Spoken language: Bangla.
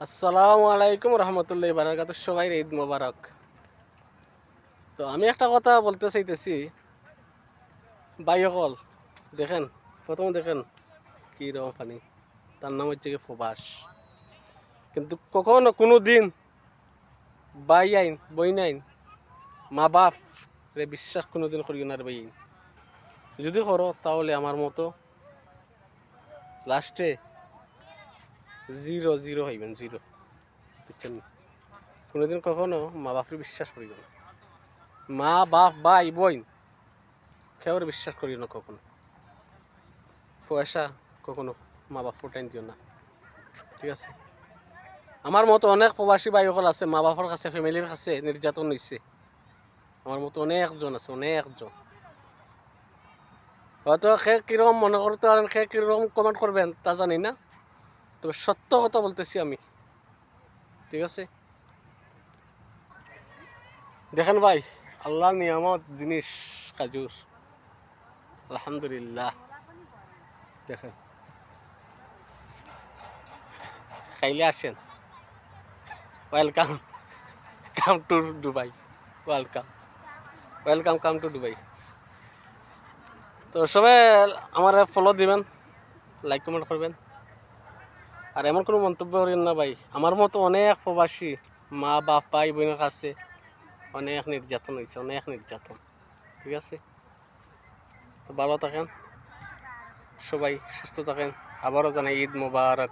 আসসালামু আলাইকুম রহমতুল্লাহ বারাকাতুহ। সবাই ঈদ মোবারক। তো আমি একটা কথা বলতে চাইতেছি, ভাই সকল দেখেন, প্রথমে দেখেন কী রকম পানি। তার নাম হচ্ছে কি প্রবাস। কিন্তু কখনো কোনো দিন বাই আইন বই নাইন মা বাপ রে বিশ্বাস কোনোদিন করিও না রে ভাই। যদি করো তাহলে আমার মতো লাস্টে জিরো জিরো হইবেন, জিরো। বুঝছেন? কোনোদিন কখনো মা বাপরে বিশ্বাস করিও না। মা বাপ ভাই বোন কেউরে বিশ্বাস করিও না কখনো। পয়সা কখনো মা বাপ ফুটাইন দিও না, ঠিক আছে? আমার মতো অনেক প্রবাসী ভাই সকল আছে, মা বাপের কাছে ফ্যামিলির কাছে নির্যাতন হয়েছে। আমার মতো অনেকজন আছে, অনেকজন। হয়তো সে কীরকম মনে করতে পারেন, সে কীরকম কমেন্ট করবেন তা জানি না, তবে সত্য কথা বলতেছি আমি, ঠিক আছে? দেখেন ভাই, আল্লাহর নিয়ামত জিনিস কাজুর, আলহামদুলিল্লাহ। দেখেন, খাইলে আসেন, welcome, come to Dubai, welcome, welcome, come to Dubai. তো সবাই আমার ফলো দিবেন, লাইক কমেন্ট করবেন, আর এমন কোনো মন্তব্য করেন না ভাই। আমার মতো অনেক প্রবাসী মা বাপ ভাই বোনের কাছে অনেক নির্যাতন হয়েছে, অনেক নির্যাতন, ঠিক আছে? তো ভালো থাকেন সবাই, সুস্থ থাকেন। আবারও জানাই ঈদ মোবারক।